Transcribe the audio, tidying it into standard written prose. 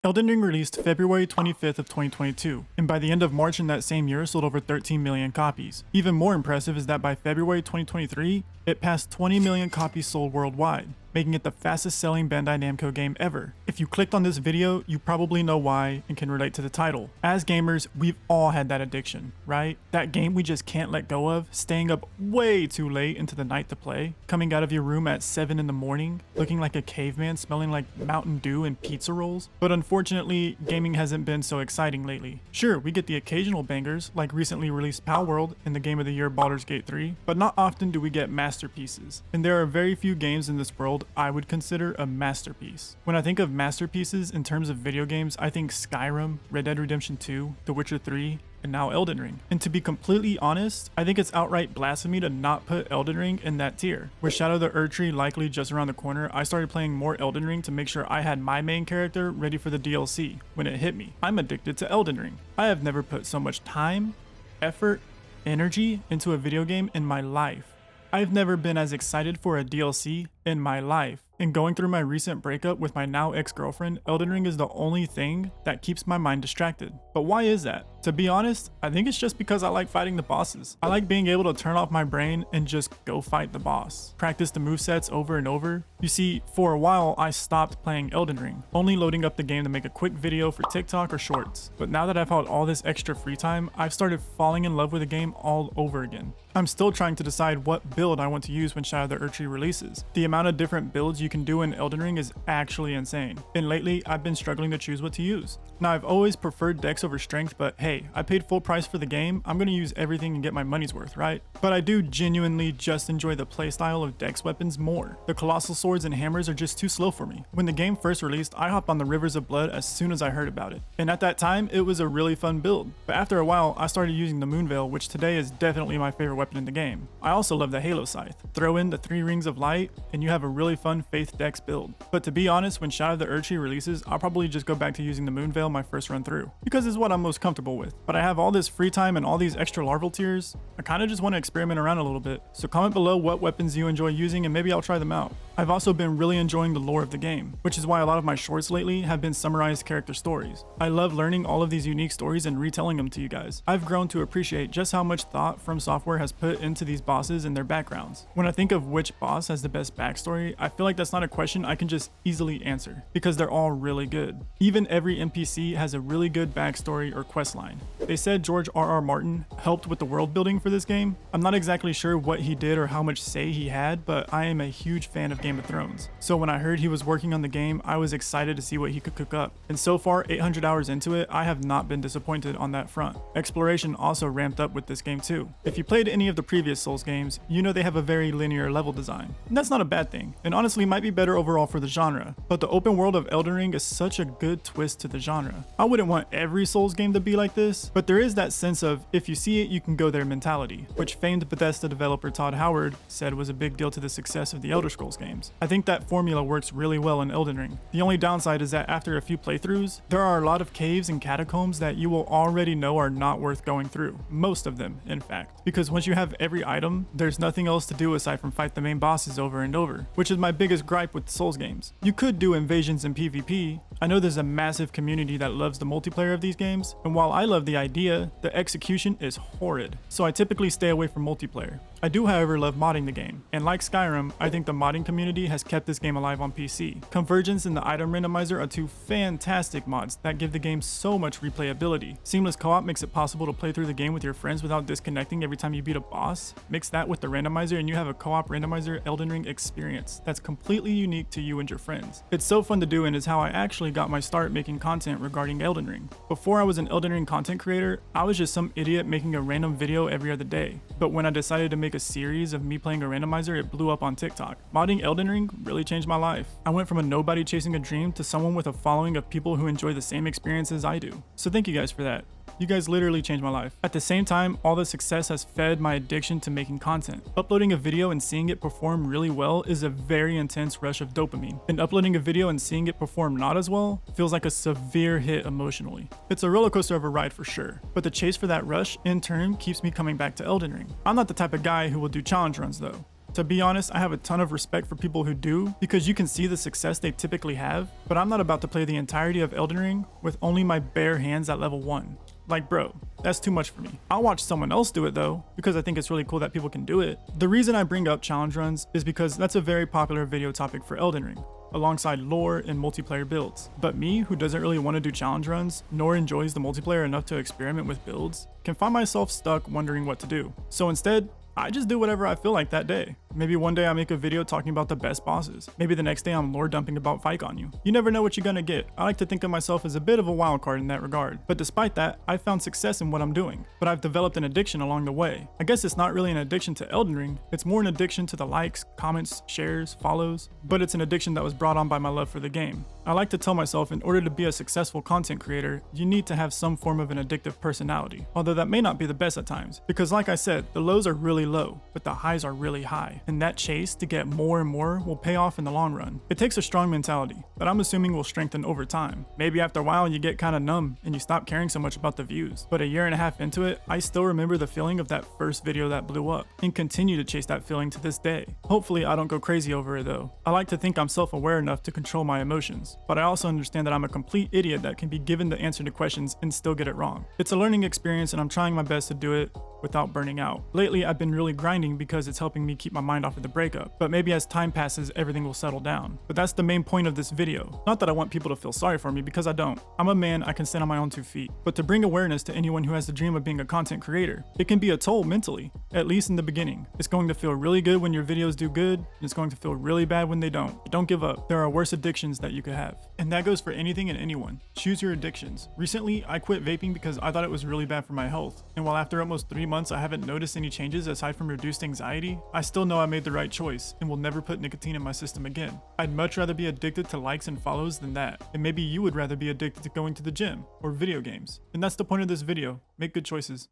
Elden Ring released February 25th of 2022, and by the end of March in that same year sold over 13 million copies. Even more impressive is that by February 2023, it passed 20 million copies sold worldwide, making it the fastest selling Bandai Namco game ever. If you clicked on this video, you probably know why and can relate to the title. As gamers, we've all had that addiction, right? That game we just can't let go of, staying up way too late into the night to play, coming out of your room at 7 in the morning, looking like a caveman, smelling like Mountain Dew and pizza rolls. But unfortunately, gaming hasn't been so exciting lately. Sure, we get the occasional bangers, like recently released Palworld and the Game of the Year Baldur's Gate 3, but not often do we get masterpieces. And there are very few games in this world I would consider a masterpiece. When I think of masterpieces in terms of video games, I think Skyrim, Red Dead Redemption 2, The Witcher 3, and now Elden Ring. And to be completely honest, I think it's outright blasphemy to not put Elden Ring in that tier. With Shadow the Erdtree likely just around the corner, I started playing more Elden Ring to make sure I had my main character ready for the DLC when it hit me. I'm addicted to Elden Ring. I have never put so much time, effort, energy into a video game in my life. I've never been as excited for a DLC in my life. And going through my recent breakup with my now ex-girlfriend, Elden Ring is the only thing that keeps my mind distracted. But why is that? To be honest, I think it's just because I like fighting the bosses. I like being able to turn off my brain and just go fight the boss. Practice the movesets over and over. You see, for a while I stopped playing Elden Ring, only loading up the game to make a quick video for TikTok or shorts. But now that I've had all this extra free time, I've started falling in love with the game all over again. I'm still trying to decide what build I want to use when Shadow the Erdtree releases. The amount of different builds you can do in Elden Ring is actually insane, and lately I've been struggling to choose what to use. Now I've always preferred dex over strength, but hey, I paid full price for the game, I'm gonna use everything and get my money's worth, right? But I do genuinely just enjoy the playstyle of dex weapons more. The colossal swords and hammers are just too slow for me. When the game first released, I hopped on the Rivers of Blood as soon as I heard about it, and at that time it was a really fun build. But after a while I started using the Moonveil, which today is definitely my favorite weapon in the game. I also love the Halo Scythe. Throw in the 3 Rings of Light and you have a really fun Faith Dex build. But to be honest, when Shadow the Erdtree releases, I'll probably just go back to using the Moonveil my first run through, because it's what I'm most comfortable with. But I have all this free time and all these extra larval tiers, I kinda just want to experiment around a little bit. So comment below what weapons you enjoy using and maybe I'll try them out. I've also been really enjoying the lore of the game, which is why a lot of my shorts lately have been summarized character stories. I love learning all of these unique stories and retelling them to you guys. I've grown to appreciate just how much thought From Software has put into these bosses and their backgrounds. When I think of which boss has the best backstory, I feel like that's not a question I can just easily answer, because they're all really good. Even every NPC has a really good backstory or questline. They said George R.R. Martin helped with the world building for this game. I'm not exactly sure what he did or how much say he had, but I am a huge fan of Game of Thrones. So when I heard he was working on the game, I was excited to see what he could cook up. And so far, 800 hours into it, I have not been disappointed on that front. Exploration also ramped up with this game too. If you played any of the previous Souls games, you know they have a very linear level design. And that's not a bad thing, and honestly might be better overall for the genre. But the open world of Elden Ring is such a good twist to the genre. I wouldn't want every Souls game to be like this, but there is that sense of if you see it, you can go there mentality, which famed Bethesda developer Todd Howard said was a big deal to the success of the Elder Scrolls games. I think that formula works really well in Elden Ring. The only downside is that after a few playthroughs, there are a lot of caves and catacombs that you will already know are not worth going through. Most of them, in fact. Because once you have every item, there's nothing else to do aside from fight the main bosses over and over, which is my biggest gripe with Souls games. You could do invasions in PvP. I know there's a massive community that loves the multiplayer of these games, and while I love the idea, the execution is horrid, so I typically stay away from multiplayer. I do, however, love modding the game, and like Skyrim, I think the modding community has kept this game alive on PC. Convergence and the item randomizer are two fantastic mods that give the game so much replayability. Seamless co-op makes it possible to play through the game with your friends without disconnecting every time you beat a boss. Mix that with the randomizer and you have a co-op randomizer Elden Ring experience that's completely unique to you and your friends. It's so fun to do and is how I actually got my start making content regarding Elden Ring. Before I was an Elden Ring content creator, I was just some idiot making a random video every other day. But when I decided to make a series of me playing a randomizer, it blew up on TikTok. Modding Elden Ring really changed my life. I went from a nobody chasing a dream to someone with a following of people who enjoy the same experiences I do. So thank you guys for that. You guys literally changed my life. At the same time, all the success has fed my addiction to making content. Uploading a video and seeing it perform really well is a very intense rush of dopamine. And uploading a video and seeing it perform not as well feels like a severe hit emotionally. It's a roller coaster of a ride for sure, but the chase for that rush in turn keeps me coming back to Elden Ring. I'm not the type of guy who will do challenge runs though. To be honest, I have a ton of respect for people who do, because you can see the success they typically have, but I'm not about to play the entirety of Elden Ring with only my bare hands at level 1. Like bro, that's too much for me. I'll watch someone else do it though, because I think it's really cool that people can do it. The reason I bring up challenge runs is because that's a very popular video topic for Elden Ring, alongside lore and multiplayer builds. But me, who doesn't really want to do challenge runs, nor enjoys the multiplayer enough to experiment with builds, can find myself stuck wondering what to do. So instead, I just do whatever I feel like that day. Maybe one day I make a video talking about the best bosses. Maybe the next day I'm lore dumping about Fight on you. You never know what you're gonna get. I like to think of myself as a bit of a wild card in that regard. But despite that, I've found success in what I'm doing. But I've developed an addiction along the way. I guess it's not really an addiction to Elden Ring. It's more an addiction to the likes, comments, shares, follows. But it's an addiction that was brought on by my love for the game. I like to tell myself in order to be a successful content creator, you need to have some form of an addictive personality. Although that may not be the best at times. Because like I said, the lows are really low, but the highs are really high. And that chase to get more and more will pay off in the long run. It takes a strong mentality that I'm assuming will strengthen over time. Maybe after a while you get kind of numb and you stop caring so much about the views. But a year and a half into it, I still remember the feeling of that first video that blew up and continue to chase that feeling to this day. Hopefully I don't go crazy over it though. I like to think I'm self-aware enough to control my emotions, but I also understand that I'm a complete idiot that can be given the answer to questions and still get it wrong. It's a learning experience and I'm trying my best to do it without burning out. Lately I've been really grinding because it's helping me keep my mind off of the breakup, but maybe as time passes everything will settle down. But that's the main point of this video. Not that I want people to feel sorry for me, because I don't. I'm a man, I can stand on my own 2 feet. But to bring awareness to anyone who has the dream of being a content creator, it can be a toll mentally, at least in the beginning. It's going to feel really good when your videos do good, and it's going to feel really bad when they don't. But don't give up. There are worse addictions that you could have. And that goes for anything and anyone. Choose your addictions. Recently, I quit vaping because I thought it was really bad for my health. And while after almost 3 months I haven't noticed any changes aside from reduced anxiety, I still know I made the right choice and will never put nicotine in my system again. I'd much rather be addicted to likes and follows than that. And maybe you would rather be addicted to going to the gym or video games. And that's the point of this video. Make good choices.